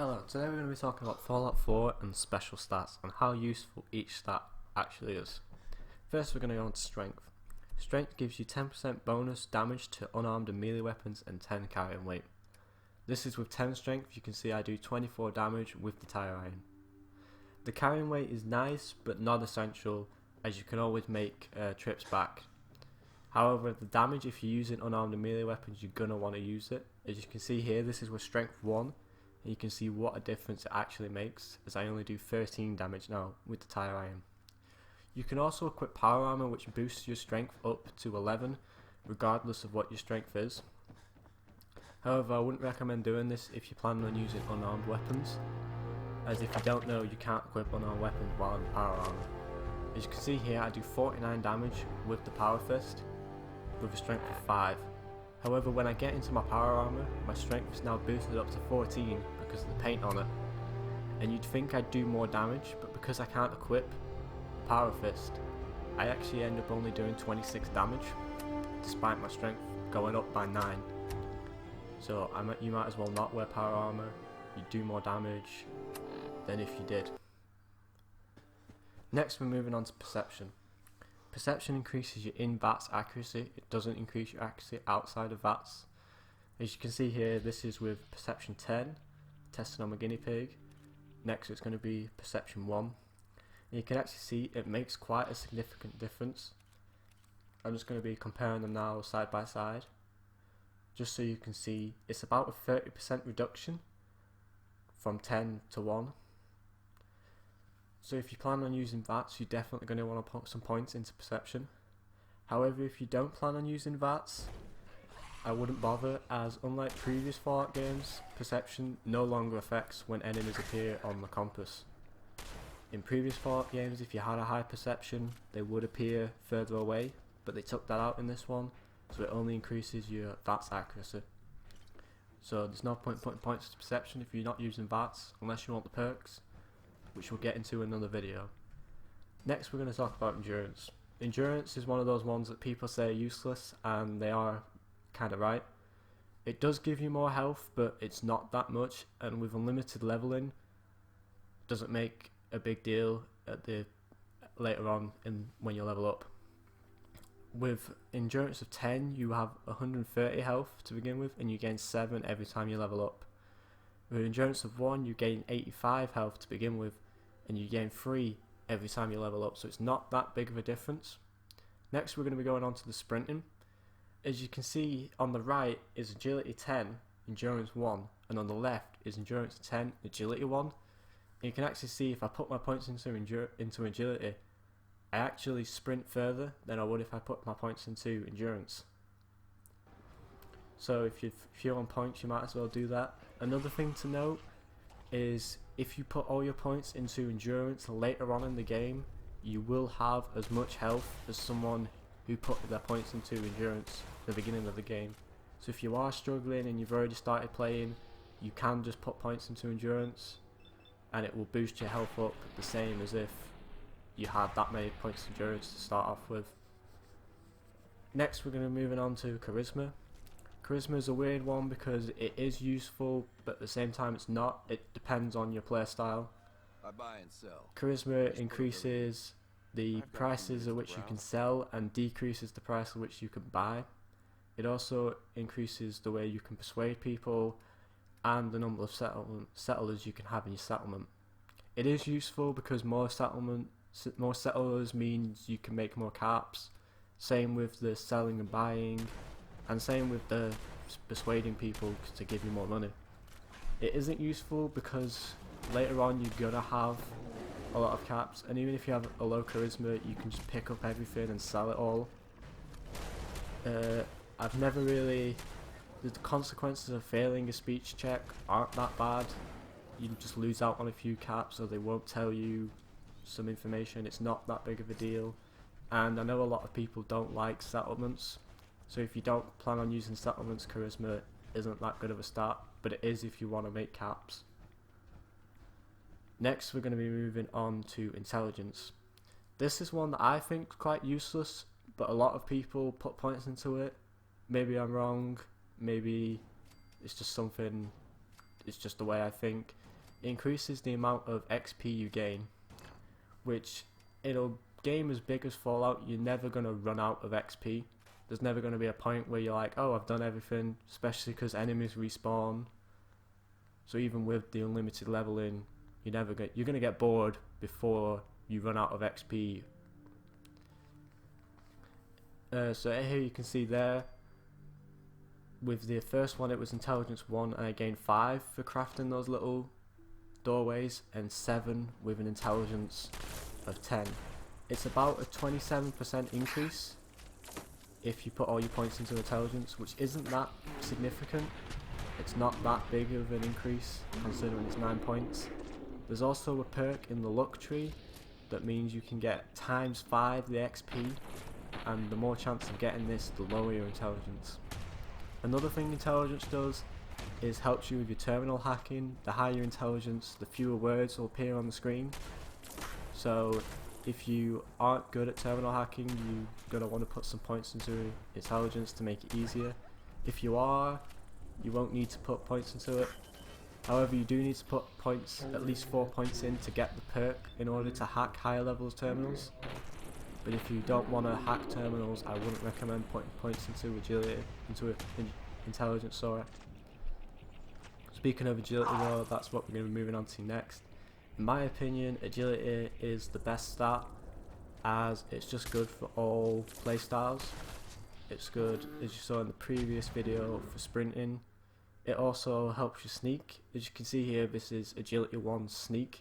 Hello, today we're going to be talking about Fallout 4 and special stats and how useful each stat actually is. First we're going to go on to Strength. Strength gives you 10% bonus damage to unarmed and melee weapons and 10 carrying weight. This is with 10 strength. You can see I do 24 damage with the tire iron. The carrying weight is nice but not essential, as you can always make trips back. However, the damage, if you're using unarmed and melee weapons, you're going to want to use it. As you can see here, this is with strength 1. And you can see what a difference it actually makes, as I only do 13 damage now with the tire iron. You can also equip power armor, which boosts your strength up to 11 regardless of what your strength is. However, I wouldn't recommend doing this if you're planning on using unarmed weapons, as if you don't know, you can't equip unarmed weapons while in power armor. As you can see here, I do 49 damage with the power fist with a strength of 5. However, when I get into my power armor, my strength is now boosted up to 14 because of the paint on it. And you'd think I'd do more damage, but because I can't equip power fist, I actually end up only doing 26 damage, despite my strength going up by 9. So you might as well not wear power armor. You do more damage than if you did. Next, we're moving on to Perception. Perception increases your in-VATS accuracy. It doesn't increase your accuracy outside of VATS. As you can see here, this is with Perception 10, tested on my guinea pig. Next it's going to be Perception 1. And you can actually see it makes quite a significant difference. I'm just going to be comparing them now side by side, just so you can see it's about a 30% reduction from 10 to 1. So if you plan on using VATS, you're definitely going to want to put some points into Perception. However, if you don't plan on using VATS, I wouldn't bother, as unlike previous Fallout games, Perception no longer affects when enemies appear on the compass. In previous Fallout games, if you had a high Perception, they would appear further away, but they took that out in this one, so it only increases your VATS accuracy. So there's no point putting points to Perception if you're not using VATS, unless you want the perks, which we'll get into in another video. Next we're going to talk about Endurance. Endurance is one of those ones that people say are useless, and they are kind of right. It does give you more health, but it's not that much, and with unlimited leveling, it doesn't make a big deal at the later on when you level up. With Endurance of 10, you have 130 health to begin with, and you gain 7 every time you level up. With Endurance of 1, you gain 85 health to begin with, and you gain 3 every time you level up, so it's not that big of a difference. Next we're going to be going on to the Sprinting. As you can see, on the right is Agility 10, Endurance 1, and on the left is Endurance 10, Agility 1. And you can actually see if I put my points into Agility, I actually sprint further than I would if I put my points into Endurance. So if you're on points, you might as well do that. Another thing to note is if you put all your points into Endurance later on in the game, you will have as much health as someone who put their points into Endurance at the beginning of the game. So if you are struggling and you've already started playing, you can just put points into Endurance and it will boost your health up the same as if you had that many points in Endurance to start off with. Next we're going to be moving on to Charisma. Charisma is a weird one because it is useful, but at the same time it's not. It depends on your playstyle. I buy and sell. Charisma increases the prices at which you can sell and decreases the price at which you can buy. It also increases the way you can persuade people and the number of settlers you can have in your settlement. It is useful because more settlers means you can make more caps. Same with the selling and buying, and same with the persuading people to give you more money. It isn't useful because later on you're gonna have a lot of caps, and even if you have a low charisma, you can just pick up everything and sell it all. I've never really... The consequences of failing a speech check aren't that bad. You just lose out on a few caps, or they won't tell you some information. It's not that big of a deal, and I know a lot of people don't like settlements. So if you don't plan on using settlements, charisma isn't that good of a start, but it is if you want to make caps. Next we're going to be moving on to Intelligence. This is one that I think is quite useless, but a lot of people put points into it. Maybe I'm wrong, maybe it's just the way I think. it increases the amount of XP you gain, which in a game as big as Fallout, you're never going to run out of XP. There's never going to be a point where you're like, oh, I've done everything, especially because enemies respawn. So even with the unlimited leveling, you're going to get bored before you run out of XP. So here you can see there, with the first one it was intelligence 1 and I gained 5 for crafting those little doorways, and 7 with an intelligence of 10. It's about a 27% increase if you put all your points into intelligence, which isn't that significant. It's not that big of an increase considering it's 9 points. There's also a perk in the luck tree that means you can get ×5 the XP, and the more chance of getting this, the lower your intelligence. Another thing intelligence does is helps you with your terminal hacking. The higher your intelligence, the fewer words will appear on the screen. So if you aren't good at terminal hacking, you're going to want to put some points into intelligence to make it easier. If you are, you won't need to put points into it. However, you do need to put points, at least 4 points in to get the perk in order to hack higher levels terminals. But if you don't want to hack terminals, I wouldn't recommend putting points into agility, intelligence, sorry. Speaking of agility though, that's what we're going to be moving on to next. In my opinion, agility is the best stat, as it's just good for all playstyles. It's good, as you saw in the previous video, for sprinting. It also helps you sneak. As you can see here, this is agility 1 sneak.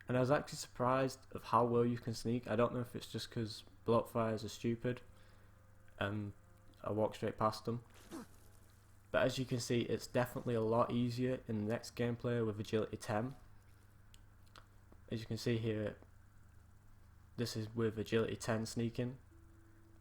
And I was actually surprised of how well you can sneak. I don't know if it's just because blockfires are stupid and I walk straight past them. But as you can see, it's definitely a lot easier in the next gameplay with agility 10. As you can see here, this is with agility 10 sneaking.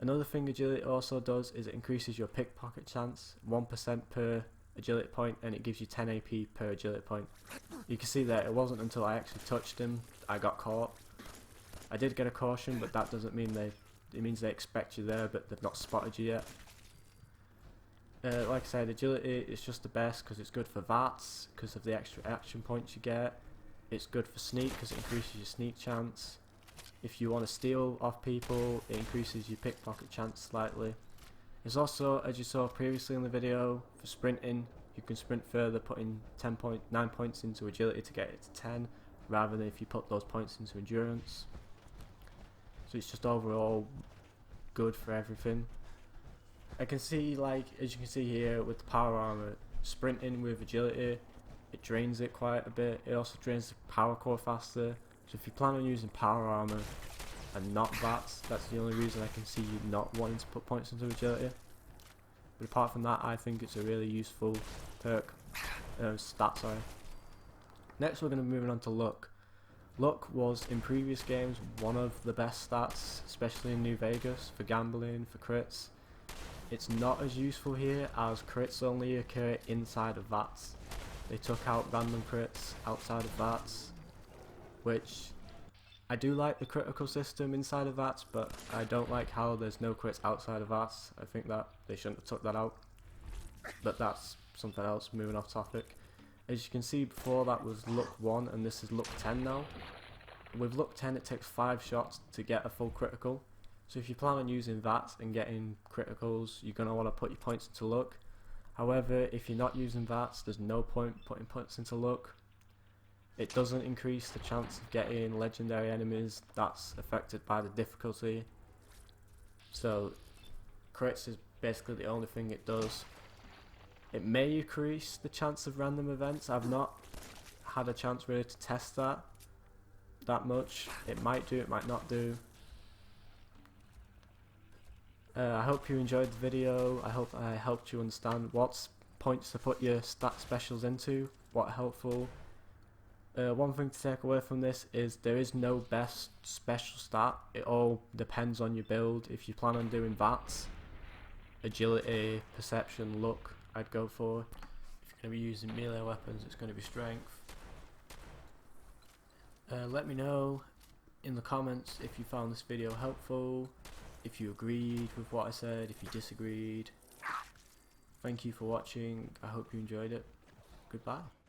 Another thing agility also does is it increases your pickpocket chance 1% per agility point, and it gives you 10 AP per agility point. You can see that it wasn't until I actually touched him I got caught. I did get a caution, but that doesn't mean it means they expect you there, but they've not spotted you yet. Like I said, agility is just the best because it's good for VATs because of the extra action points you get. It's good for sneak because it increases your sneak chance. If you want to steal off people, it increases your pickpocket chance slightly. It's also, as you saw previously in the video, for sprinting, you can sprint further, putting 9 points into agility to get it to 10, rather than if you put those points into endurance. So it's just overall good for everything. I can see, like, as you can see here with the power armor, sprinting with agility, it drains it quite a bit. It also drains the power core faster. So if you plan on using power armor and not VATs, that's the only reason I can see you not wanting to put points into agility. But apart from that, I think it's a really useful perk, stat, sorry. Next we're going to be moving on to luck. Luck was in previous games one of the best stats, especially in New Vegas, for gambling, for crits. It's not as useful here as crits only occur inside of VATs. They took out random crits outside of VATs, which I do like the critical system inside of VATs, but I don't like how there's no crits outside of VATs. I think that they shouldn't have took that out, but that's something else, moving off topic. As you can see before, that was luck 1 and this is luck 10 now. With luck 10 it takes 5 shots to get a full critical, so if you plan on using VATs and getting criticals, you're going to want to put your points into luck. However, if you're not using VATs, there's no point putting points into luck. It doesn't increase the chance of getting legendary enemies, that's affected by the difficulty. So crits is basically the only thing it does. It may increase the chance of random events. I've not had a chance really to test that much. It might do, it might not do. I hope you enjoyed the video. I hope I helped you understand what points to put your stat specials into, what helpful. One thing to take away from this is there is no best special stat. It all depends on your build. If you plan on doing VATs, agility, perception, luck, I'd go for. If you're going to be using melee weapons, it's going to be strength. Let me know in the comments if you found this video helpful, if you agreed with what I said, if you disagreed. Thank you for watching. I hope you enjoyed it. Goodbye.